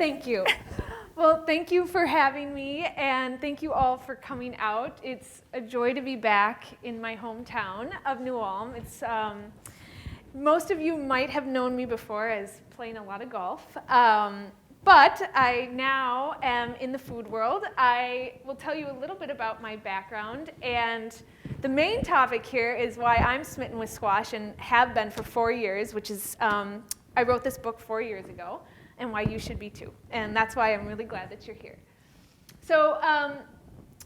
Thank you. Well, thank you for having me, and thank you all for coming out. It's a joy to be back in my hometown of New Ulm. Most of you might have known me before as playing a lot of golf, but I now am in the food world. I will tell you a little bit about my background, and the main topic here is why I'm smitten with squash and have been for 4 years, which is, I wrote this book 4 years ago, and why you should be too. And that's why I'm really glad that you're here. So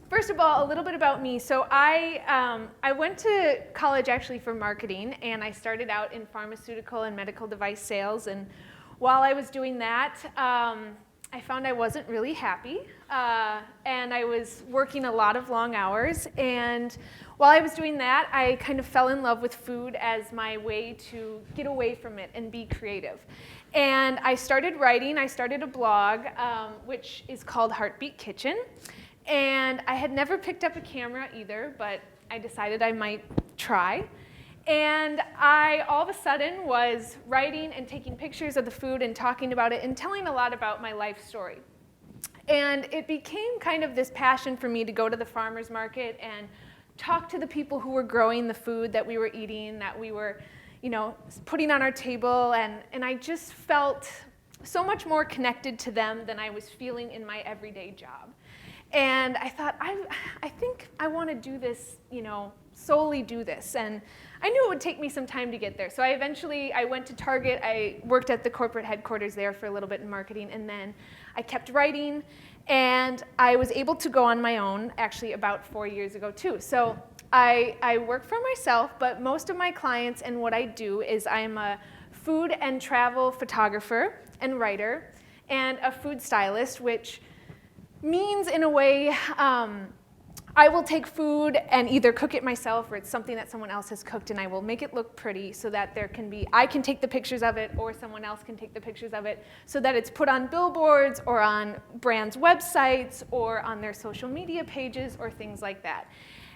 first of all, a little bit about me. So I went to college actually for marketing, and I started out in pharmaceutical and medical device sales. And while I was doing that, I found I wasn't really happy, and I was working a lot of long hours. And while I was doing that, I kind of fell in love with food as my way to get away from it and be creative. And I started writing. I started a blog, which is called Heartbeat Kitchen. And I had never picked up a camera either, but I decided I might try. And I, all of a sudden, was writing and taking pictures of the food and talking about it and telling a lot about my life story. And it became kind of this passion for me to go to the farmer's market and talk to the people who were growing the food that we were eating, that we were, putting on our table. And I just felt so much more connected to them than I was feeling in my everyday job. And I thought, I think I want to do this, solely do this. And I knew it would take me some time to get there. So I went to Target. I worked at the corporate headquarters there for a little bit in marketing. And then I kept writing. And I was able to go on my own, actually, about 4 years ago, too. So I work for myself, but most of my clients and what I do is I'm a food and travel photographer and writer and a food stylist, which means, in a way, I will take food and either cook it myself or it's something that someone else has cooked, and I will make it look pretty so that I can take the pictures of it or someone else can take the pictures of it so that it's put on billboards or on brands' websites or on their social media pages or things like that.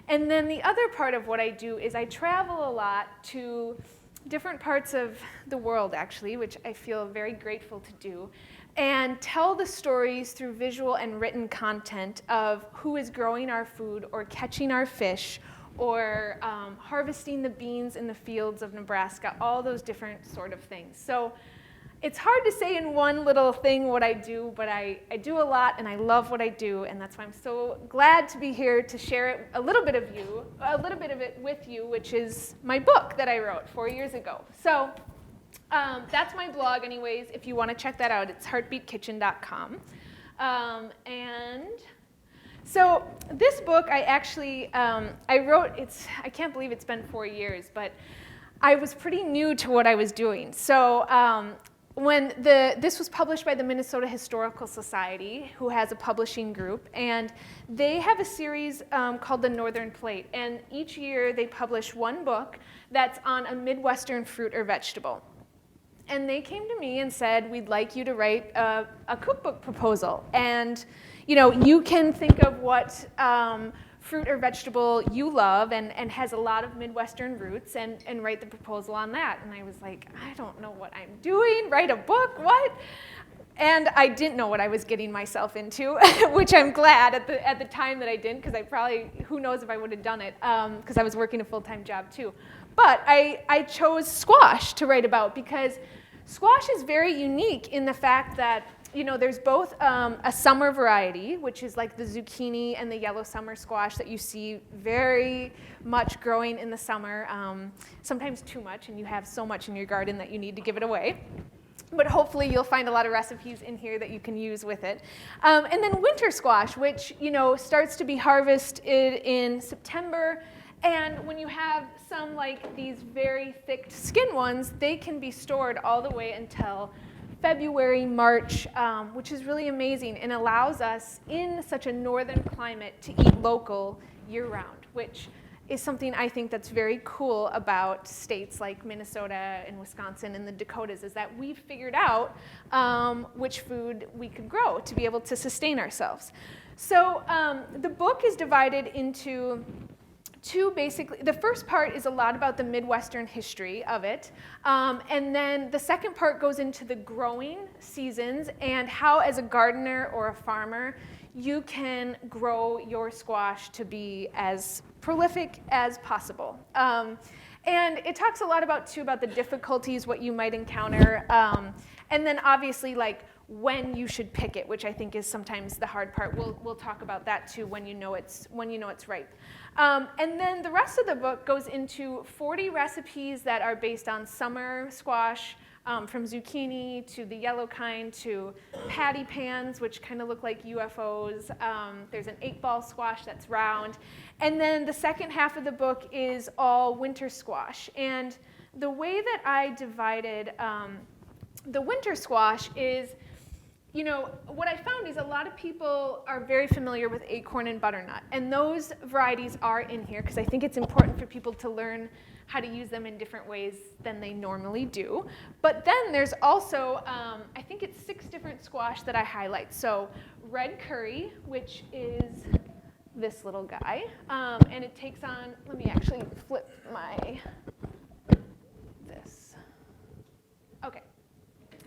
And then the other part of what I do is I travel a lot to different parts of the world, actually, which I feel very grateful to do, and tell the stories through visual and written content of who is growing our food or catching our fish or harvesting the beans in the fields of Nebraska, all those different sort of things. So it's hard to say in one little thing what I do, but I do a lot and I love what I do, and that's why I'm so glad to be here to share a little bit of it with you, which is my book that I wrote 4 years ago. So that's my blog anyways. If you want to check that out, it's heartbeatkitchen.com. And so this book I actually, I wrote, I can't believe it's been 4 years, but I was pretty new to what I was doing. So when this was published by the Minnesota Historical Society, who has a publishing group, and they have a series called The Northern Plate, and each year they publish one book that's on a Midwestern fruit or vegetable. And they came to me and said, we'd like you to write a cookbook proposal. And you can think of what fruit or vegetable you love and has a lot of Midwestern roots and write the proposal on that. And I was like, I don't know what I'm doing, write a book, what? And I didn't know what I was getting myself into, which I'm glad at the time that I didn't, because I probably, who knows if I would have done it, because I was working a full-time job too. But I chose squash to write about because squash is very unique in the fact that there's both a summer variety, which is like the zucchini and the yellow summer squash that you see very much growing in the summer, sometimes too much, and you have so much in your garden that you need to give it away. But hopefully you'll find a lot of recipes in here that you can use with it. And then winter squash, which starts to be harvested in September. And when you have some like these very thick skinned ones, they can be stored all the way until February, March, which is really amazing and allows us in such a northern climate to eat local year-round, which is something I think that's very cool about states like Minnesota and Wisconsin and the Dakotas, is that we've figured out which food we could grow to be able to sustain ourselves. So the book is divided into basically, the first part is a lot about the Midwestern history of it, and then the second part goes into the growing seasons and how, as a gardener or a farmer, you can grow your squash to be as prolific as possible. And it talks a lot about the difficulties, what you might encounter, and then obviously like when you should pick it, which I think is sometimes the hard part. We'll talk about that too when you know it's ripe. And then the rest of the book goes into 40 recipes that are based on summer squash, from zucchini to the yellow kind to patty pans, which kind of look like UFOs. There's an 8-ball squash that's round. And then the second half of the book is all winter squash. And the way that I divided the winter squash is, you know, what I found is a lot of people are very familiar with acorn and butternut, and those varieties are in here because I think it's important for people to learn how to use them in different ways than they normally do. But then there's also, I think it's 6 different squash that I highlight. So red curry, which is this little guy, and it takes on, let me actually flip this. Okay.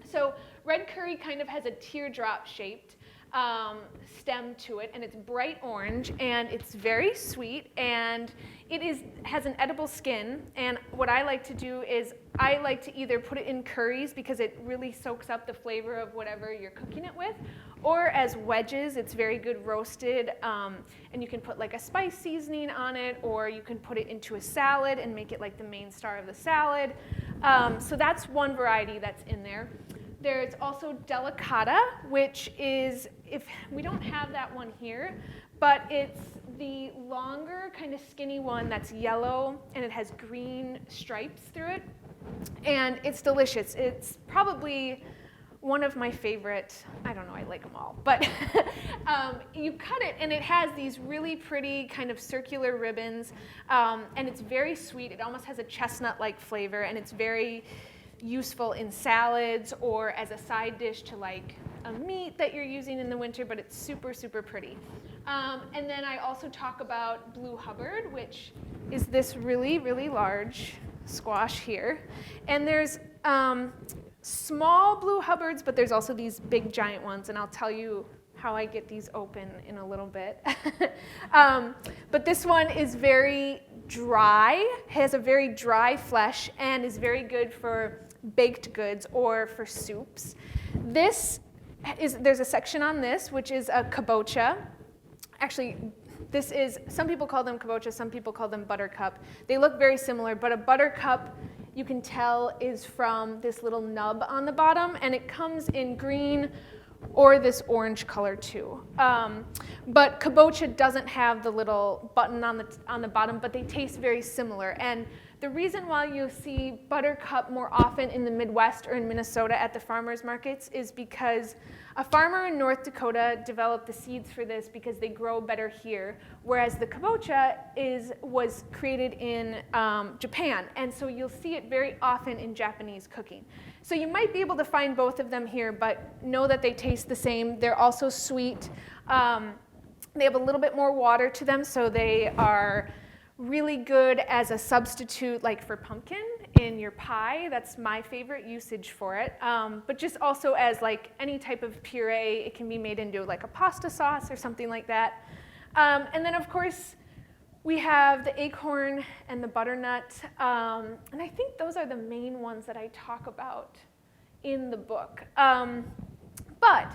So red curry kind of has a teardrop shaped stem to it, and it's bright orange, and it's very sweet, and it has an edible skin. And what I like to do is I like to either put it in curries because it really soaks up the flavor of whatever you're cooking it with, or as wedges. It's very good roasted, and you can put like a spice seasoning on it, or you can put it into a salad and make it like the main star of the salad. So that's one variety that's in there. There's also delicata, which is, if we don't have that one here, but it's the longer, kind of skinny one that's yellow, and it has green stripes through it, and it's delicious. It's probably one of my favorite. I don't know, I like them all, but you cut it, and it has these really pretty kind of circular ribbons, and it's very sweet. It almost has a chestnut-like flavor, and it's very useful in salads or as a side dish to like a meat that you're using in the winter, but it's super, super pretty. And then I also talk about Blue Hubbard, which is this really, really large squash here. And there's small Blue Hubbards, but there's also these big giant ones, and I'll tell you how I get these open in a little bit. But this one is very dry, has a very dry flesh, and is very good for baked goods or for soups. There's a section on this, which is a kabocha. Actually, some people call them kabocha, some people call them buttercup. They look very similar, but a buttercup, you can tell, is from this little nub on the bottom, and it comes in green or this orange color too. But kabocha doesn't have the little button on the bottom, but they taste very similar. And the reason why you see buttercup more often in the Midwest or in Minnesota at the farmers markets is because a farmer in North Dakota developed the seeds for this because they grow better here, whereas the kabocha was created in Japan, and so you'll see it very often in Japanese cooking. So you might be able to find both of them here, but know that they taste the same. They're also sweet. They have a little bit more water to them, so they are really good as a substitute, like for pumpkin in your pie. That's my favorite usage for it. But just also as like any type of puree, it can be made into like a pasta sauce or something like that. And then of course, we have the acorn and the butternut. And I think those are the main ones that I talk about in the book. But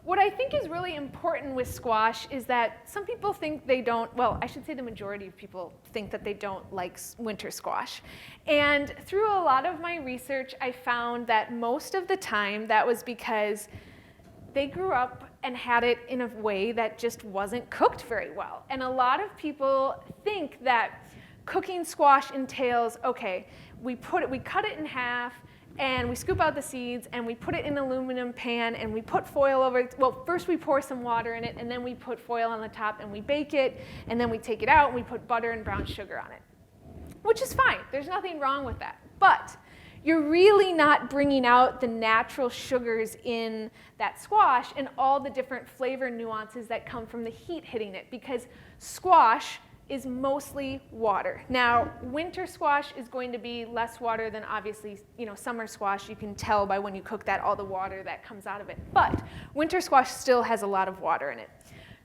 what I think is really important with squash is that some people think they don't, well, I should say the majority of people think that they don't like winter squash. And through a lot of my research, I found that most of the time that was because they grew up and had it in a way that just wasn't cooked very well. And a lot of people think that cooking squash entails, okay, we cut it in half, and we scoop out the seeds, and we put it in an aluminum pan, and we put foil over it. Well, first we pour some water in it, and then we put foil on the top, and we bake it, and then we take it out, and we put butter and brown sugar on it, which is fine. There's nothing wrong with that. But you're really not bringing out the natural sugars in that squash and all the different flavor nuances that come from the heat hitting it, because squash is mostly water. Now, winter squash is going to be less water than obviously, summer squash. You can tell by when you cook that, all the water that comes out of it. But winter squash still has a lot of water in it.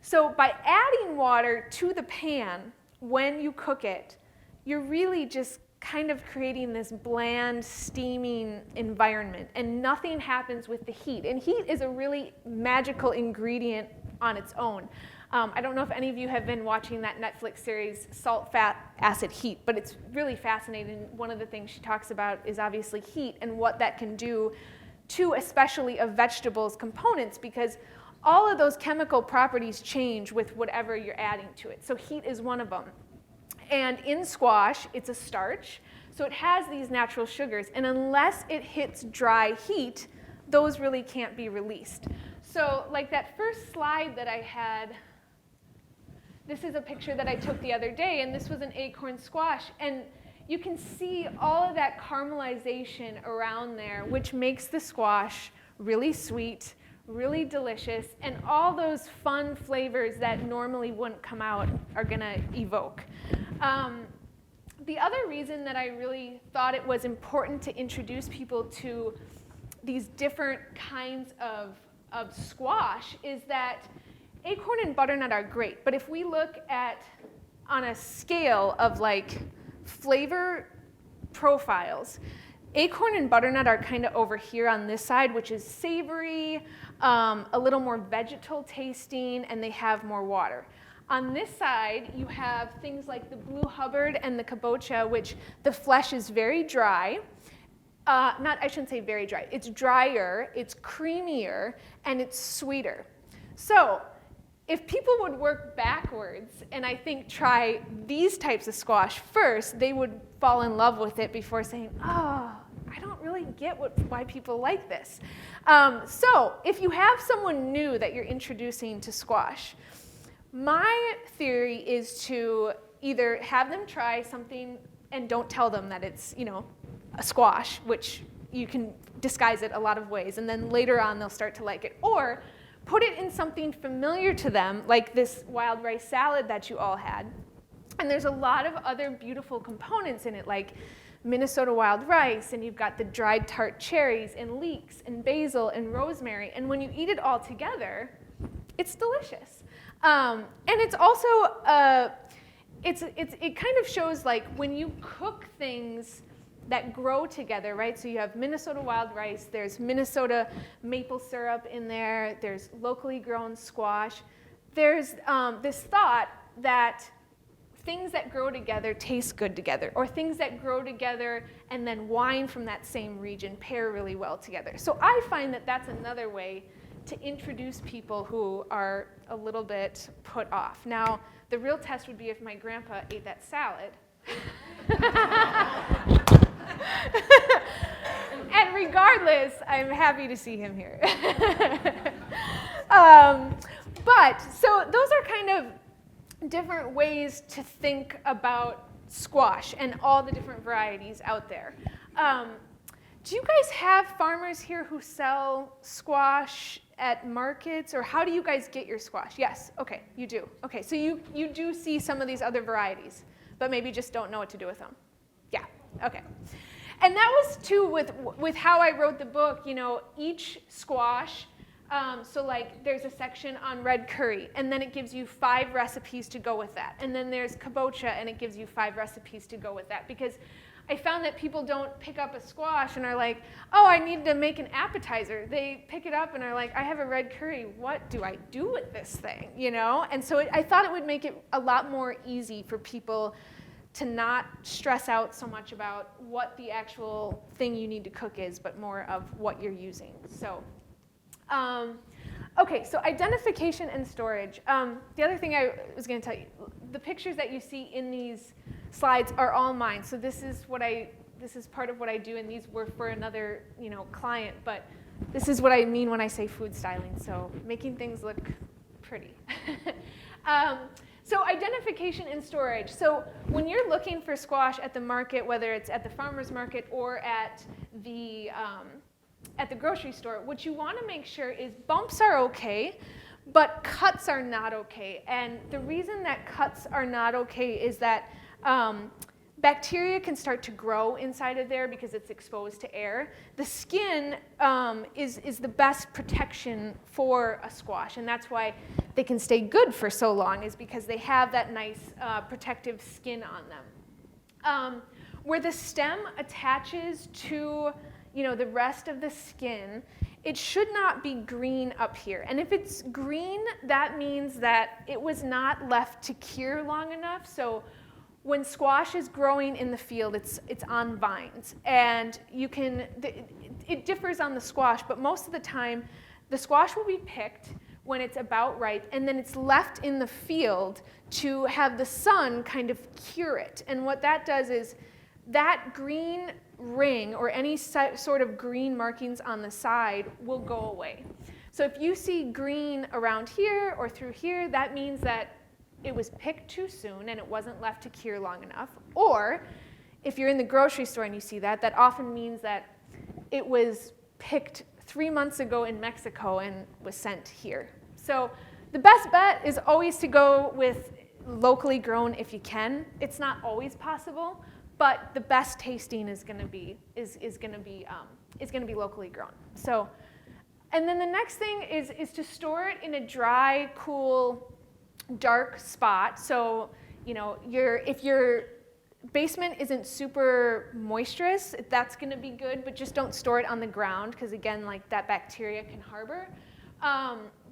So by adding water to the pan when you cook it, you're really just kind of creating this bland, steaming environment, and nothing happens with the heat. And heat is a really magical ingredient on its own. I don't know if any of you have been watching that Netflix series, Salt, Fat, Acid, Heat, but it's really fascinating. One of the things she talks about is obviously heat and what that can do to especially a vegetable's components, because all of those chemical properties change with whatever you're adding to it. So heat is one of them. And in squash, it's a starch, so it has these natural sugars, and unless it hits dry heat, those really can't be released. So like that first slide that I had, this is a picture that I took the other day, and this was an acorn squash. And you can see all of that caramelization around there, which makes the squash really sweet, really delicious, and all those fun flavors that normally wouldn't come out are going to evoke. The other reason that I really thought it was important to introduce people to these different kinds of squash is that acorn and butternut are great, but if we look at on a scale of like flavor profiles, acorn and butternut are kind of over here on this side, which is savory, a little more vegetal tasting, and they have more water. On this side, you have things like the blue Hubbard and the kabocha, which the flesh is very dry. I shouldn't say very dry. It's drier, it's creamier, and it's sweeter. So if people would work backwards and I think try these types of squash first, they would fall in love with it before saying, oh, I don't really get why people like this. So if you have someone new that you're introducing to squash, my theory is to either have them try something and don't tell them that it's, a squash, which you can disguise it a lot of ways, and then later on they'll start to like it. Or put it in something familiar to them, like this wild rice salad that you all had. And there's a lot of other beautiful components in it, like Minnesota wild rice, and you've got the dried tart cherries, and leeks, and basil, and rosemary. And when you eat it all together, it's delicious. And it's also, it kind of shows like when you cook things that grow together, right? So you have Minnesota wild rice, there's Minnesota maple syrup in there, there's locally grown squash. There's this thought that things that grow together taste good together, or things that grow together and then wine from that same region pair really well together. So I find that that's another way to introduce people who are a little bit put off. Now, the real test would be if my grandpa ate that salad. And regardless, I'm happy to see him here. But so those are kind of different ways to think about squash and all the different varieties out there. Do you guys have farmers here who sell squash at markets, or how do you guys get your squash? Yes, okay, you do. Okay, so you do see some of these other varieties, but maybe just don't know what to do with them. Yeah, okay. And that was too with how I wrote the book, each squash, so like there's a section on red curry, and then it gives you 5 recipes to go with that. And then there's kabocha, and it gives you 5 recipes to go with that. Because I found that people don't pick up a squash and are like, oh, I need to make an appetizer. They pick it up and are like, I have a red curry. What do I do with this thing? And so I thought it would make it a lot more easy for people to not stress out so much about what the actual thing you need to cook is, but more of what you're using. So, okay, so identification and storage. The other thing I was going to tell you, the pictures that you see in these slides are all mine. So this is part of what I do, and these were for another, client. But this is what I mean when I say food styling. So making things look pretty. So identification and storage. So when you're looking for squash at the market, whether it's at the farmer's market or at the grocery store, what you want to make sure is bumps are okay, But cuts are not okay. And the reason that cuts are not okay is that bacteria can start to grow inside of there because it's exposed to air. The skin is the best protection for a squash, and that's why they can stay good for so long, is because they have that nice protective skin on them. Where the stem attaches to the rest of the skin, it should not be green up here. And if it's green, that means that it was not left to cure long enough. So when squash is growing in the field, it's on vines, and it differs on the squash, but most of the time the squash will be picked when it's about ripe, and then it's left in the field to have the sun kind of cure it. And what that does is that green ring or any sort of green markings on the side will go away. So if you see green around here or through here, that means that it was picked too soon and it wasn't left to cure long enough. Or if you're in the grocery store and you see that, that often means that it was picked 3 months ago in Mexico and was sent here. So the best bet is always to go with locally grown if you can. It's not always possible, but the best tasting is going to be locally grown. So, and then the next thing is to store it in a dry, cool, dark spot. So, if your basement isn't super moisturous, that's going to be good, but just don't store it on the ground because, again, like that bacteria can harbor.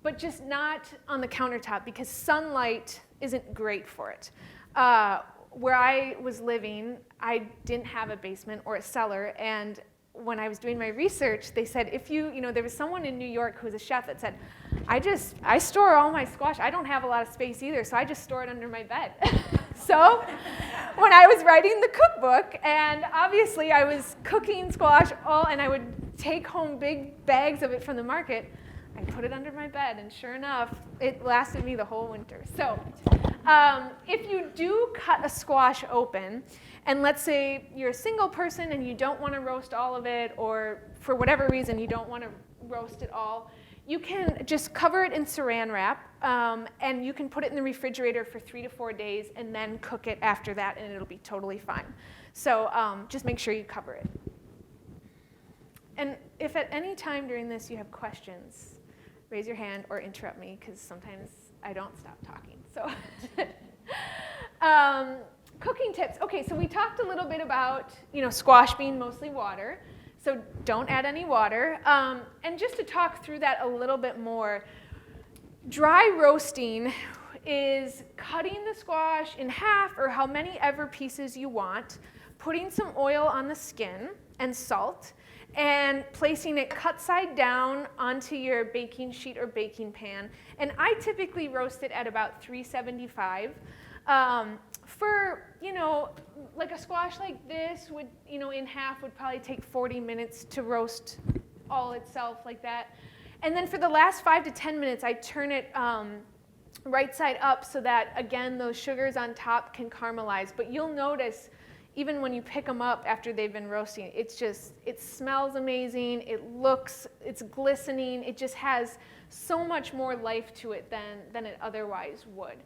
But just not on the countertop because sunlight isn't great for it. Where I was living, I didn't have a basement or a cellar, and when I was doing my research, they said there was someone in New York who was a chef that said, I store all my squash. I don't have a lot of space either, so I just store it under my bed. So when I was writing the cookbook, and obviously I was cooking squash and I would take home big bags of it from the market, I put it under my bed, and sure enough, it lasted me the whole winter. So if you do cut a squash open, and let's say you're a single person and you don't want to roast all of it, or for whatever reason you don't want to roast it all, you can just cover it in saran wrap, and you can put it in the refrigerator for 3 to 4 days and then cook it after that, and it'll be totally fine. So just make sure you cover it. And if at any time during this you have questions, raise your hand or interrupt me, because sometimes I don't stop talking. So cooking tips. Okay, so we talked a little bit about squash being mostly water. So don't add any water. And just to talk through that a little bit more, dry roasting is cutting the squash in half or how many ever pieces you want, putting some oil on the skin and salt, and placing it cut side down onto your baking sheet or baking pan. And I typically roast it at about 375. For, like a squash like this would, in half would probably take 40 minutes to roast all itself like that. And then for the last 5 to 10 minutes, I turn it right side up so that, again, those sugars on top can caramelize. But you'll notice, even when you pick them up after they've been roasting, it smells amazing, it's glistening, it just has so much more life to it than it otherwise would.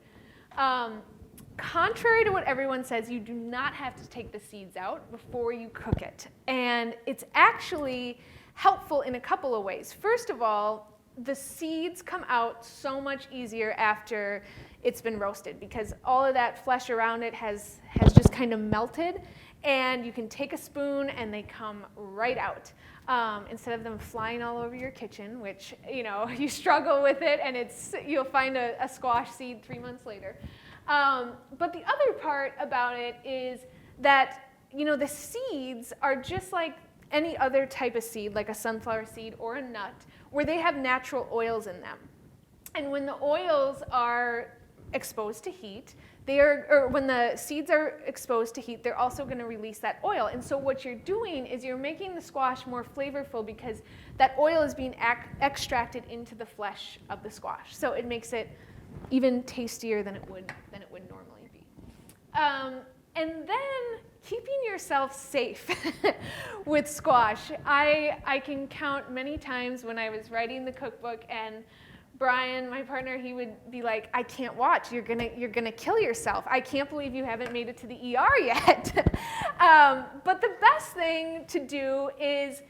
Contrary to what everyone says, you do not have to take the seeds out before you cook it. And it's actually helpful in a couple of ways. First of all, the seeds come out so much easier after it's been roasted because all of that flesh around it has just kind of melted, and you can take a spoon and they come right out. Instead of them flying all over your kitchen, which you struggle with it, and you'll find a squash seed 3 months later. But the other part about it is that the seeds are just like any other type of seed, like a sunflower seed or a nut, where they have natural oils in them. And when the oils are exposed to heat, when the seeds are exposed to heat, they're also going to release that oil. And so what you're doing is you're making the squash more flavorful because that oil is being extracted into the flesh of the squash. So it makes it even tastier than it would normally be. And then keeping yourself safe with squash. I can count many times when I was writing the cookbook and Brian, my partner, he would be like, I can't watch. You're gonna kill yourself. I can't believe you haven't made it to the ER yet. But the best thing to do is,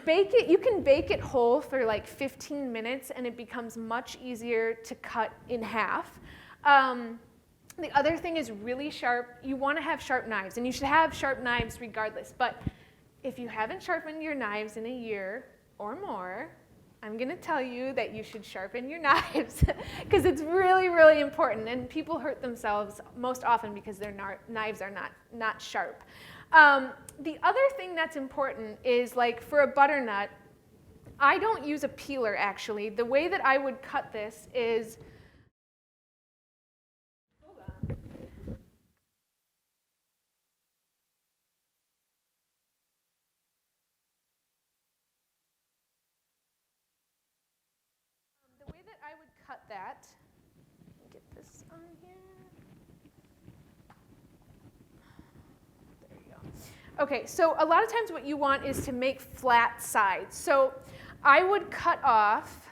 bake it. You can bake it whole for like 15 minutes, and it becomes much easier to cut in half. The other thing is really sharp. You want to have sharp knives, and you should have sharp knives regardless. But if you haven't sharpened your knives in a year or more, I'm going to tell you that you should sharpen your knives because it's really, really important. And people hurt themselves most often because their knives are not sharp. The other thing that's important is, like, for a butternut, I don't use a peeler, actually. The way that I would cut this is, hold on. The way that I would cut that, get this on here. There you go. Okay, so a lot of times what you want is to make flat sides. So I would cut off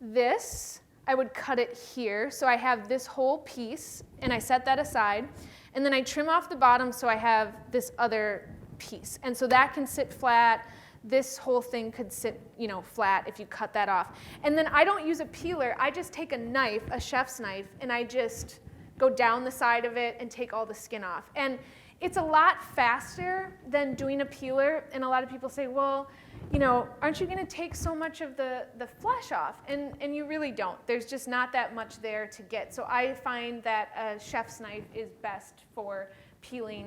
this. I would cut it here. So I have this whole piece, and I set that aside. And then I trim off the bottom so I have this other piece. And so that can sit flat. This whole thing could sit, flat if you cut that off. And then I don't use a peeler. I just take a knife, a chef's knife, and I just go down the side of it and take all the skin off. And it's a lot faster than doing a peeler. And a lot of people say, well, aren't you going to take so much of the flesh off? And you really don't. There's just not that much there to get. So I find that a chef's knife is best for peeling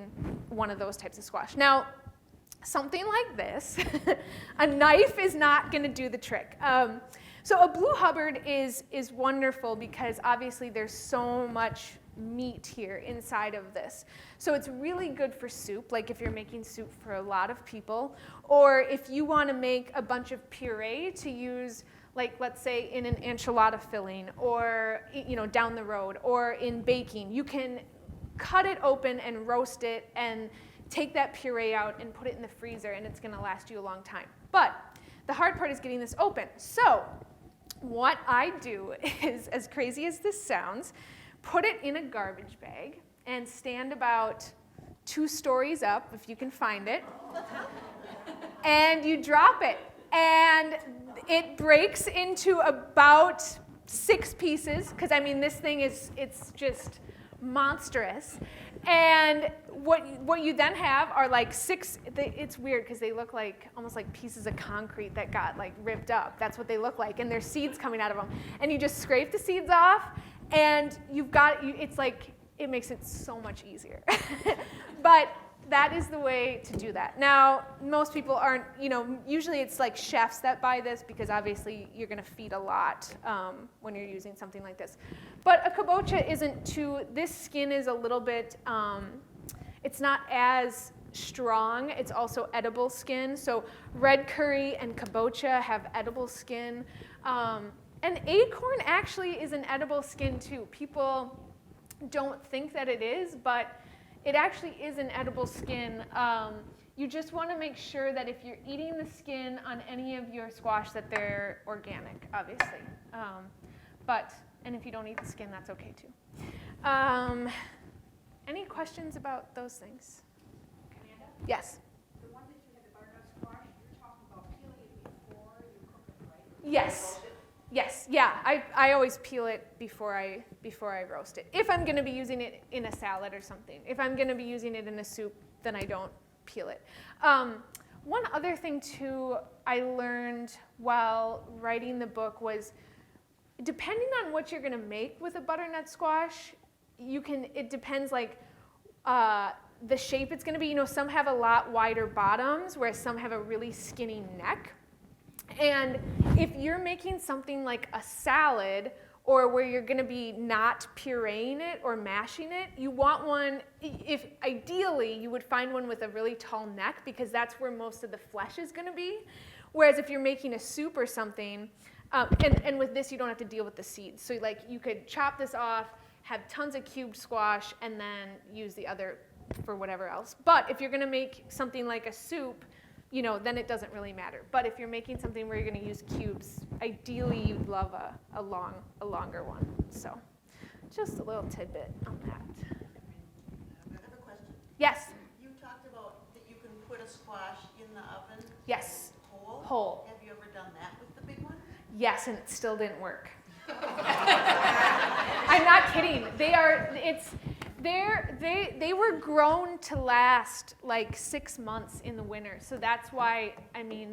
one of those types of squash. Now, something like this, a knife is not going to do the trick. So a Blue Hubbard is wonderful because obviously there's so much meat here inside of this. So it's really good for soup, like if you're making soup for a lot of people, or if you want to make a bunch of puree to use, like let's say in an enchilada filling, or down the road, or in baking. You can cut it open and roast it and take that puree out and put it in the freezer, and it's going to last you a long time. But the hard part is getting this open. So what I do is, as crazy as this sounds, put it in a garbage bag and stand about 2 stories up, if you can find it, and you drop it. And it breaks into about 6 pieces, because this thing it's just monstrous. And what you then have are like 6, it's weird because they look like almost like pieces of concrete that got like ripped up. That's what they look like, and there's seeds coming out of them. And you just scrape the seeds off, and it's like, it makes it so much easier. But that is the way to do that. Now, most people aren't, usually it's like chefs that buy this because obviously you're going to feed a lot when you're using something like this. But a kabocha isn't this skin is a little bit, it's not as strong. It's also edible skin. So red curry and kabocha have edible skin. And acorn actually is an edible skin too. People don't think that it is, but it actually is an edible skin. You just want to make sure that if you're eating the skin on any of your squash that they're organic, obviously. And if you don't eat the skin, that's okay too. Any questions about those things? Amanda? Yes? The one that you had, the butternut squash, you're talking about peeling it before you cook it, right? Yes. Yes, yeah, I always peel it before I roast it. If I'm going to be using it in a salad or something. If I'm going to be using it in a soup, then I don't peel it. One other thing too I learned while writing the book was, depending on what you're going to make with a butternut squash, it depends like the shape it's going to be. Some have a lot wider bottoms, whereas some have a really skinny neck. And if you're making something like a salad, or where you're going to be not pureeing it or mashing it, you want one, ideally you would find one with a really tall neck, because that's where most of the flesh is going to be. Whereas if you're making a soup or something, and with this you don't have to deal with the seeds. So like you could chop this off, have tons of cubed squash, and then use the other for whatever else. But if you're going to make something like a soup, then it doesn't really matter. But if you're making something where you're going to use cubes, ideally you'd love a longer one. So just a little tidbit on that. I have a question. Yes. You talked about that you can put a squash in the oven. Yes. Whole. Have you ever done that with the big one? Yes, and it still didn't work. I'm not kidding. They were grown to last like 6 months in the winter. So that's why,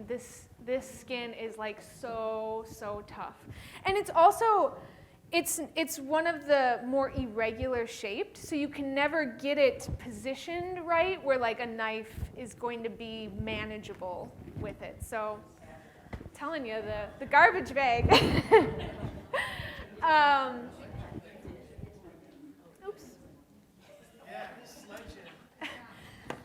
this skin is like so tough. And it's also, it's one of the more irregular shaped, so you can never get it positioned right where like a knife is going to be manageable with it. So I'm telling you, the garbage bag. Oops.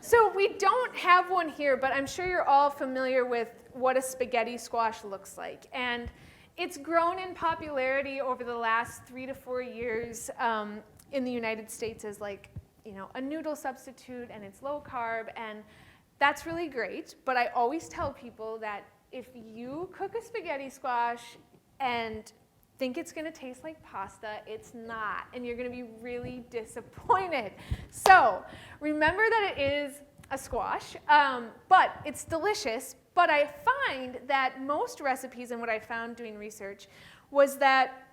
So we don't have one here, but I'm sure you're all familiar with what a spaghetti squash looks like. And it's grown in popularity over the last 3 to 4 years in the United States as like, a noodle substitute, and it's low carb, and that's really great. But I always tell people that if you cook a spaghetti squash and think it's going to taste like pasta, it's not, and you're going to be really disappointed. So remember that it is a squash, but it's delicious. But I find that most recipes, and what I found doing research, was that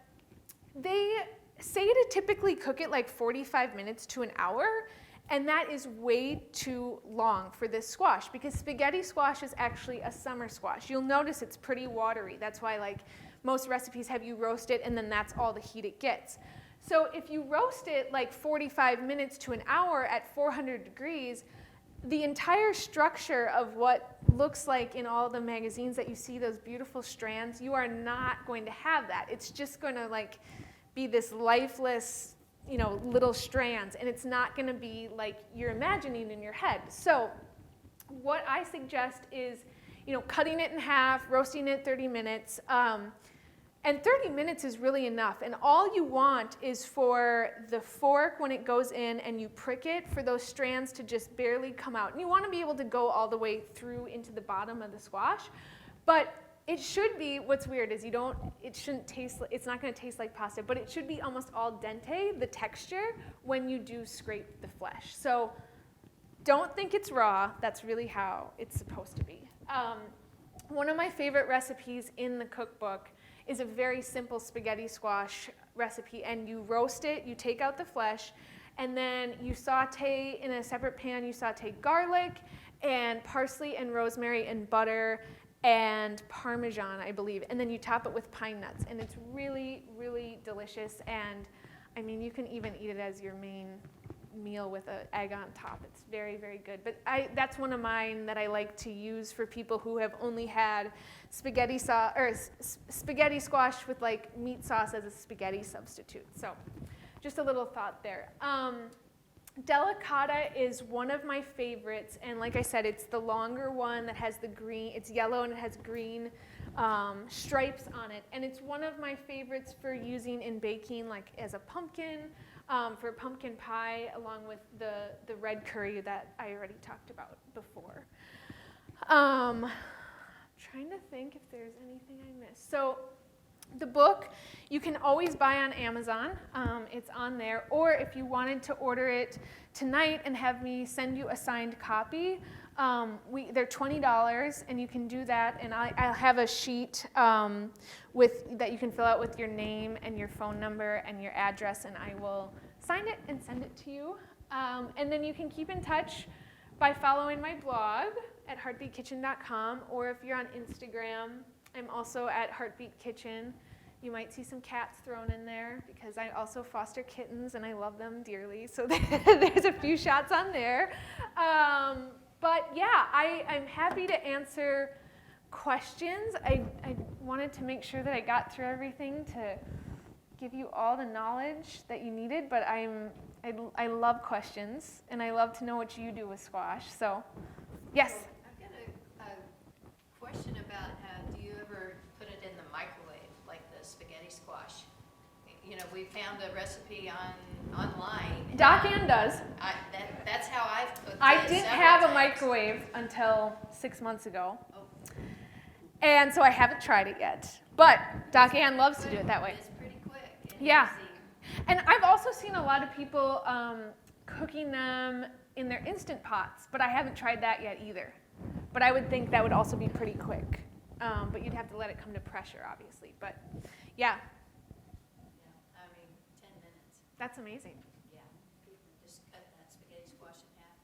they say to typically cook it like 45 minutes to an hour, and that is way too long for this squash, because spaghetti squash is actually a summer squash. You'll notice it's pretty watery. That's why most recipes have you roast it, and then that's all the heat it gets. So if you roast it like 45 minutes to an hour at 400 degrees, the entire structure of what looks like in all the magazines that you see, those beautiful strands, you are not going to have that. It's just going to be this lifeless, little strands, and it's not going to be like you're imagining in your head. So what I suggest is, cutting it in half, roasting it 30 minutes, and 30 minutes is really enough. And all you want is for the fork, when it goes in and you prick it, for those strands to just barely come out. And you want to be able to go all the way through into the bottom of the squash. But it should be, what's weird is it's not going to taste like pasta, but it should be almost al dente, the texture, when you do scrape the flesh. So don't think it's raw. That's really how it's supposed to be. One of my favorite recipes in the cookbook is a very simple spaghetti squash recipe, and you roast it, you take out the flesh, and then you saute in a separate pan, you saute garlic and parsley and rosemary and butter and Parmesan, I believe, and then you top it with pine nuts, and it's really, really delicious. And you can even eat it as your main meal with an egg on top. It's very, very good. But that's one of mine that I like to use for people who have only had spaghetti spaghetti squash with meat sauce as a spaghetti substitute. So just a little thought there. Delicata is one of my favorites, and like I said, it's the longer one that has the green, it's yellow and it has green stripes on it, and it's one of my favorites for using in baking, as a pumpkin, for pumpkin pie, along with the red curry that I already talked about before. Trying to think if there's anything I missed. So the book you can always buy on Amazon. It's on there. Or if you wanted to order it tonight and have me send you a signed copy, they're $20, and you can do that. And I'll have a sheet that you can fill out with your name and your phone number and your address, and I will sign it and send it to you. And then you can keep in touch by following my blog at heartbeatkitchen.com, or if you're on Instagram, I'm also at Heartbeat Kitchen. You might see some cats thrown in there because I also foster kittens and I love them dearly. So there's a few shots on there. But yeah, I'm happy to answer questions. I wanted to make sure that I got through everything to give you all the knowledge that you needed, but I love questions, and I love to know what you do with squash. So, yes? I've got a question about do you ever put it in the microwave, like the spaghetti squash? We found a recipe online. Doc Ann does. That's how I've cooked it. I didn't have a times. microwave until 6 months ago. Oh, And so I haven't tried it yet. But Doc Ann loves to do it that way. it's pretty quick and Yeah. easy. And I've also seen a lot of people cooking them in their Instant Pots, but I haven't tried that yet either. But I would think that would also be pretty quick. But you'd have to let it come to pressure, obviously. But yeah, Yeah, I mean, 10 minutes, that's amazing. yeah. Just cut that spaghetti squash in half.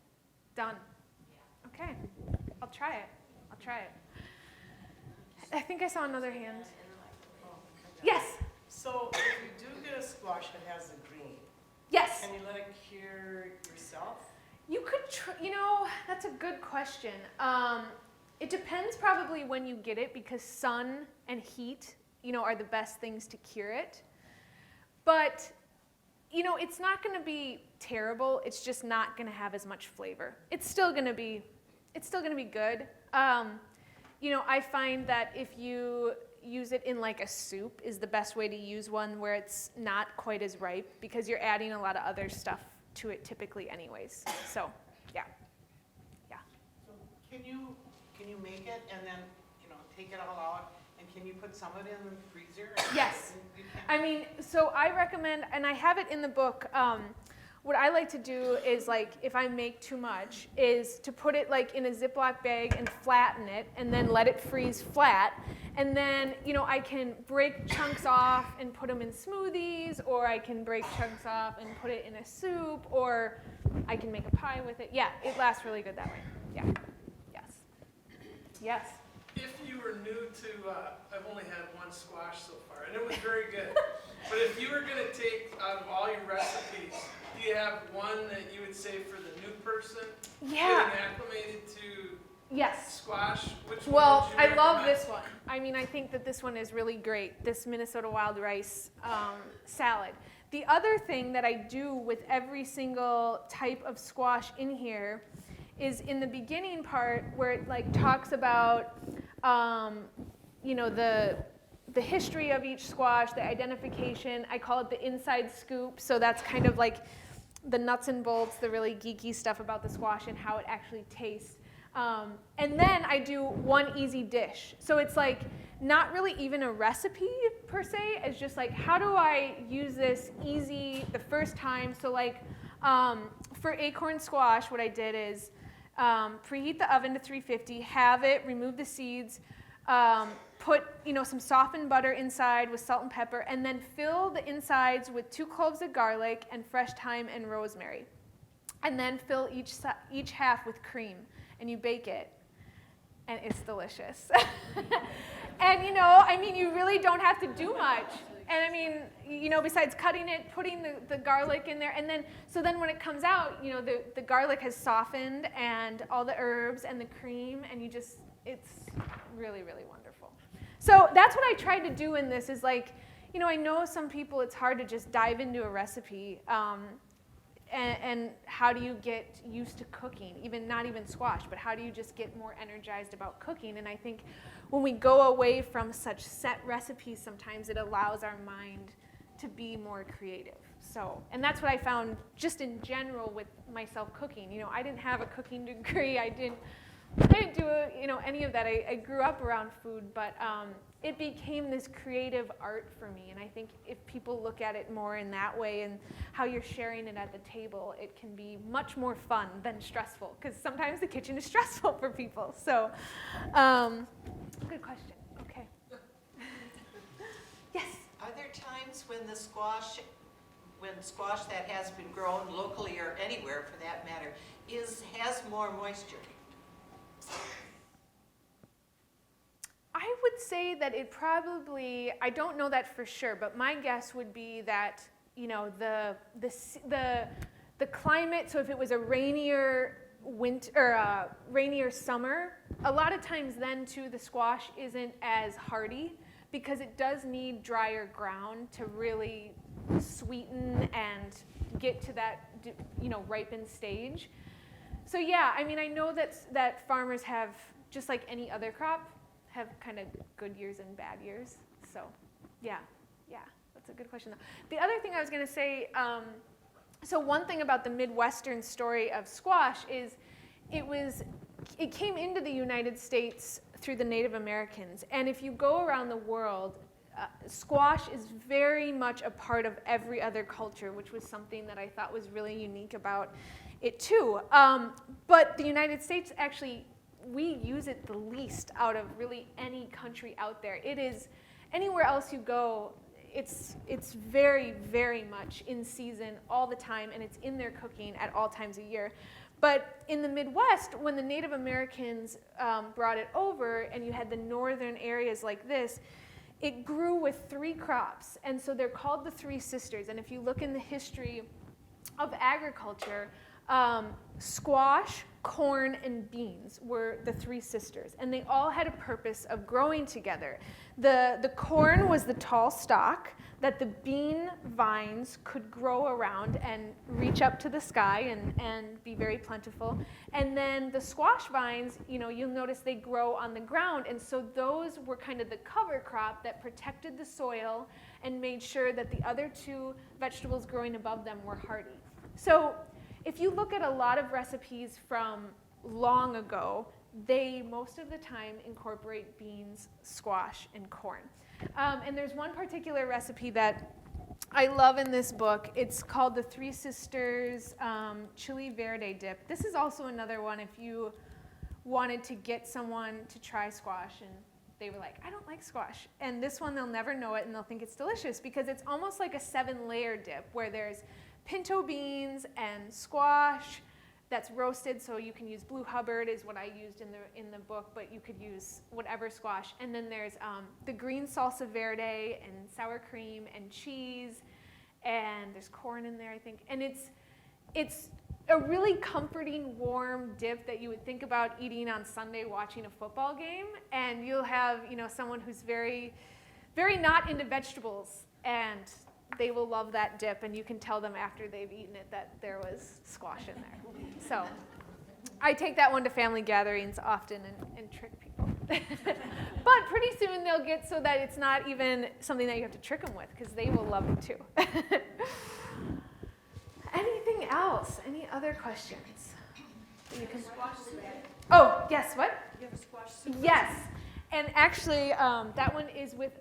Done. Yeah. Okay, I'll try it. I'll try it. I think I saw another hand. In the microwave. Yes, So if you do get a squash that has a green, yes. can you let it cure yourself? You could, that's a good question. It depends probably when you get it because sun and heat, are the best things to cure it. But, it's not going to be terrible. It's just not going to have as much flavor. It's still going to be good. I find that if you use it in like a soup is the best way to use one where it's not quite as ripe because you're adding a lot of other stuff to it typically anyways. So, yeah. So can you make it and then, take it all out? And can you put some of it in the freezer? Yes. You can. I mean, so I recommend, and I have it in the book, what I like to do is like, if I make too much, is to put it like in a Ziploc bag and flatten it and then let it freeze flat. And then, I can break chunks off and put them in smoothies, or I can break chunks off and put it in a soup, or I can make a pie with it. Yeah, it lasts really good that way. Yeah. Yes. Yes. If you were new to, I've only had one squash so far, and it was very good. But if you were going to take out of all your recipes, do you have one that you would say for the new person? Yeah. Getting acclimated to Yes. squash? Which Well, one would you I love recommend? this one. I mean, I think that this one is really great, this Minnesota wild rice salad. The other thing that I do with every single type of squash in here is in the beginning part where it like talks about, the history of each squash, the identification. I call it the inside scoop. So that's kind of like the nuts and bolts, the really geeky stuff about the squash and how it actually tastes. And then I do one easy dish. So it's like not really even a recipe per se. It's just like, how do I use this easy the first time? So like for acorn squash, what I did is preheat the oven to 350, have it, remove the seeds, put some softened butter inside with salt and pepper, and then fill the insides with 2 cloves of garlic and fresh thyme and rosemary. And then fill each half with cream, and you bake it, and it's delicious. And you really don't have to do much. And I mean, besides cutting it, putting the garlic in there, and then when it comes out, the garlic has softened and all the herbs and the cream, and it's really, really wonderful. So that's what I tried to do in this is like, I know some people it's hard to just dive into a recipe, and how do you get used to cooking, not even squash, but how do you just get more energized about cooking? And I think when we go away from such set recipes, sometimes it allows our mind to be more creative. So, and that's what I found just in general with myself cooking. I didn't have a cooking degree. I didn't do any of that. I grew up around food, but it became this creative art for me. And I think if people look at it more in that way and how you're sharing it at the table, it can be much more fun than stressful, because sometimes the kitchen is stressful for people. So, good question. Okay. Yes. Are there times when the squash that has been grown locally or anywhere for that matter, has more moisture? I would say that it probably, I don't know that for sure, but my guess would be that, the climate, so if it was a rainier winter or a rainier summer, a lot of times then too the squash isn't as hardy because it does need drier ground to really sweeten and get to that, ripened stage. So yeah, I mean, I know that farmers have, just like any other crop, have kind of good years and bad years. So yeah, that's a good question though. The other thing I was going to say, so one thing about the Midwestern story of squash is it it came into the United States through the Native Americans. And if you go around the world, squash is very much a part of every other culture, which was something that I thought was really unique about it too. But the United States, actually, we use it the least out of really any country out there. It is, anywhere else you go, it's very, very much in season all the time, and it's in their cooking at all times of year. But in the Midwest, when the Native Americans brought it over, and you had the northern areas like this, it grew with 3 crops, and so they're called the Three Sisters. And if you look in the history of agriculture, squash, corn, and beans were the 3 sisters, and they all had a purpose of growing together. The corn was the tall stalk that the bean vines could grow around and reach up to the sky and be very plentiful. And then the squash vines, you'll notice they grow on the ground, and so those were kind of the cover crop that protected the soil and made sure that the other 2 vegetables growing above them were hardy. So if you look at a lot of recipes from long ago, they most of the time incorporate beans, squash, and corn. And there's one particular recipe that I love in this book. It's called the Three Sisters Chili Verde Dip. This is also another one if you wanted to get someone to try squash and they were like, I don't like squash. And this one, they'll never know it and they'll think it's delicious because it's almost like a 7-layer dip where there's pinto beans and squash that's roasted, so you can use Blue Hubbard is what I used in the book, but you could use whatever squash. And then there's the green salsa verde and sour cream and cheese, and there's corn in there, I think. And it's a really comforting, warm dip that you would think about eating on Sunday watching a football game, and you'll have someone who's very, very not into vegetables, and they will love that dip, and you can tell them after they've eaten it that there was squash in there. So I take that one to family gatherings often and trick people. But pretty soon they'll get so that it's not even something that you have to trick them with because they will love it too. Anything else? Any other questions? You can... Oh, yes, what? You have a squash soup? Yes. And actually, that one is with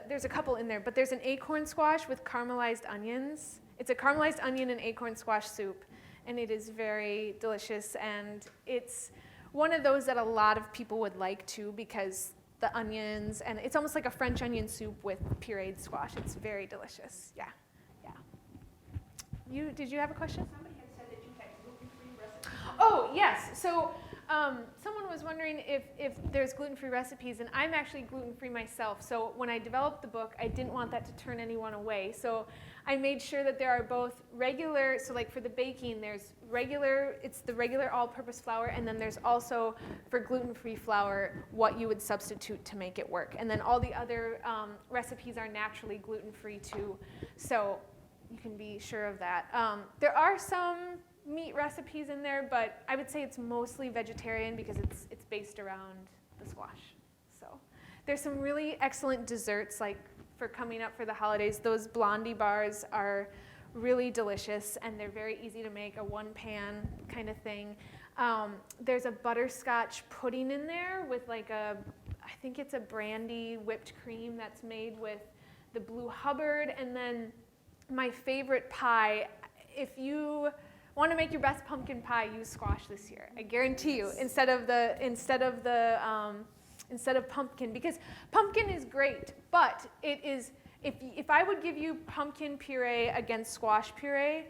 there's a couple in there, but there's an acorn squash with caramelized onions. It's a caramelized onion and acorn squash soup, and it is very delicious. And it's one of those that a lot of people would like too because the onions, and it's almost like a French onion soup with pureed squash. It's very delicious. Yeah, yeah. Did you have a question? Somebody had said that you had gluten-free recipes. Oh, yes. So someone was wondering if there's gluten-free recipes, and I'm actually gluten-free myself. So when I developed the book, I didn't want that to turn anyone away. So I made sure that there are both regular, so like for the baking, there's it's the regular all-purpose flour, and then there's also for gluten-free flour what you would substitute to make it work. And then all the other recipes are naturally gluten-free too, so you can be sure of that. There are some meat recipes in there, but I would say it's mostly vegetarian because it's based around the squash. So there's some really excellent desserts, like for coming up for the holidays. Those Blondie bars are really delicious, and they're very easy to make, a one-pan kind of thing. There's a butterscotch pudding in there with I think it's a brandy whipped cream that's made with the Blue Hubbard, and then my favorite pie, if you want to make your best pumpkin pie, use squash this year. I guarantee you, instead of pumpkin, because pumpkin is great, but it is, if I would give you pumpkin puree against squash puree,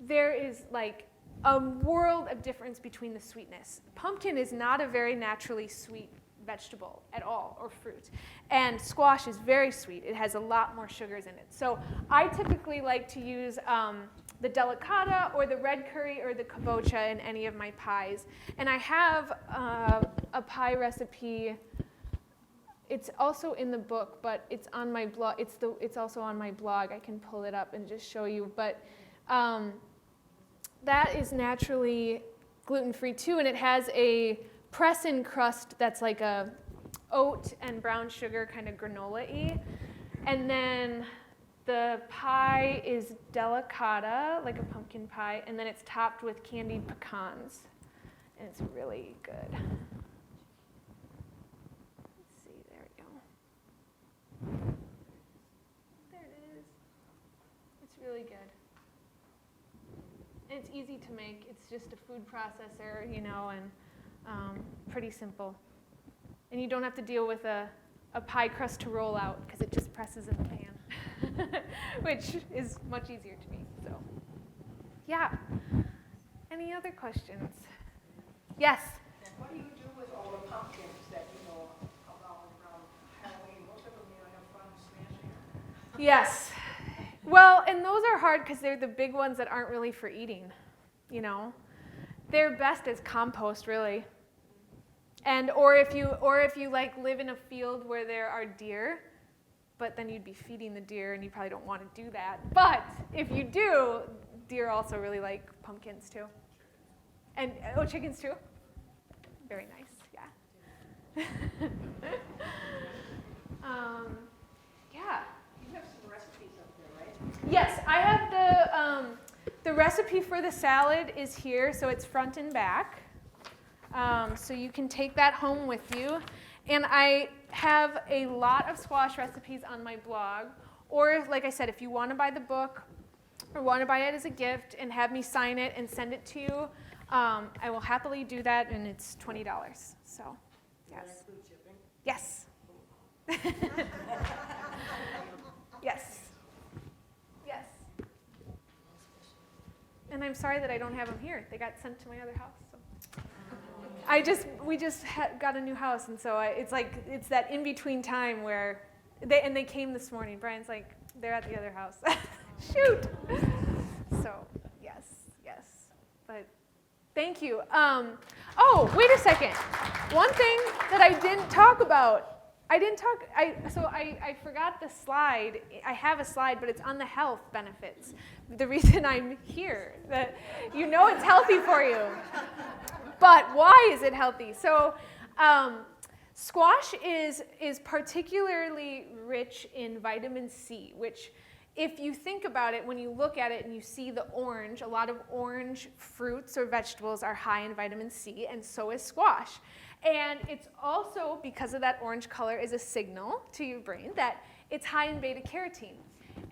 there is like a world of difference between the sweetness. Pumpkin is not a very naturally sweet vegetable at all, or fruit. And squash is very sweet. It has a lot more sugars in it. So I typically like to use the delicata or the red curry or the kabocha in any of my pies. And I have a pie recipe. It's also in the book, but it's on my blog. It's also on my blog. I can pull it up and just show you. But that is naturally gluten-free too, and it has a press-in crust that's like a oat and brown sugar kind of granola-y. And then the pie is delicata, like a pumpkin pie, and then it's topped with candied pecans. and it's really good. Let's see, there we go. There it is. It's really good. And it's easy to make. It's just a food processor, you know, and pretty simple. And you don't have to deal with a pie crust to roll out because it just presses in the pan, which is much easier to me. So, yeah. Any other questions? Yes? What do you do with all the pumpkins that, around Halloween? Most of them, have fun smashing them. Yes. Well, and those are hard because they're the big ones that aren't really for eating, you know. They're best as compost, really. And or if you like live in a field where there are deer, but then you'd be feeding the deer and you probably don't want to do that. But if you do, deer also really like pumpkins too. And chickens too. Very nice, yeah. Yeah. You have some recipes up there, right? Yes, I have the recipe for the salad is here, so it's front and back. So you can take that home with you. And I have a lot of squash recipes on my blog. Or, like I said, if you want to buy the book or want to buy it as a gift and have me sign it and send it to you, I will happily do that, and it's $20. So, yes. Yes. Yes. Yes. And I'm sorry that I don't have them here. They got sent to my other house. So. We just got a new house, and so it's that in-between time where they came this morning. Brian's like, they're at the other house. Shoot. So, yes. But thank you. Oh, wait a second. One thing that I didn't talk about. I forgot the slide. I have a slide, but it's on the health benefits. The reason I'm here, that it's healthy for you. But why is it healthy? So squash is particularly rich in vitamin C, which if you think about it, when you look at it and you see the orange, a lot of orange fruits or vegetables are high in vitamin C, and so is squash. And it's also, because of that orange color, is a signal to your brain that it's high in beta carotene.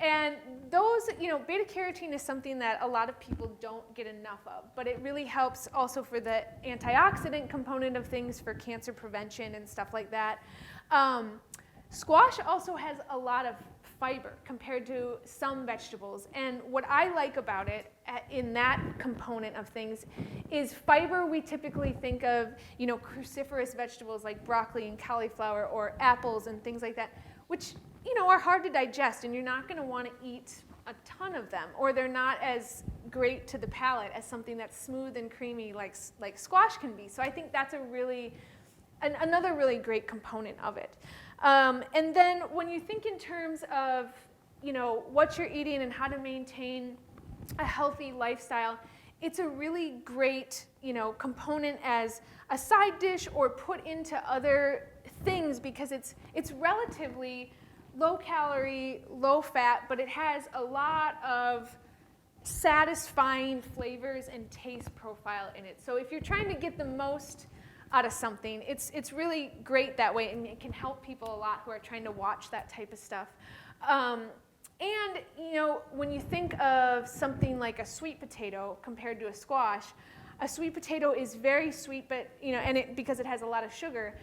And those, beta carotene is something that a lot of people don't get enough of, but it really helps also for the antioxidant component of things, for cancer prevention and stuff like that. Squash also has a lot of fiber compared to some vegetables. And what I like about it in that component of things is fiber. We typically think of, cruciferous vegetables like broccoli and cauliflower or apples and things like that, which, are hard to digest, and you're not going to want to eat a ton of them, or they're not as great to the palate as something that's smooth and creamy like squash can be. So I think that's another really great component of it. And then when you think in terms of, what you're eating and how to maintain a healthy lifestyle, it's a really great, component as a side dish or put into other things, because it's relatively low calorie, low fat, but it has a lot of satisfying flavors and taste profile in it. So if you're trying to get the most out of something, it's really great that way, and it can help people a lot who are trying to watch that type of stuff. And when you think of something like a sweet potato compared to a squash potato is very sweet, but because it has a lot of sugar.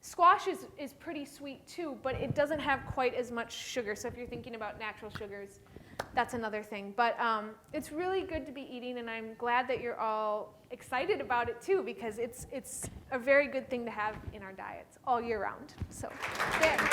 Squash is pretty sweet too, but it doesn't have quite as much sugar. So if you're thinking about natural sugars, that's another thing. But it's really good to be eating, and I'm glad that you're all excited about it too, because it's a very good thing to have in our diets all year round. So there.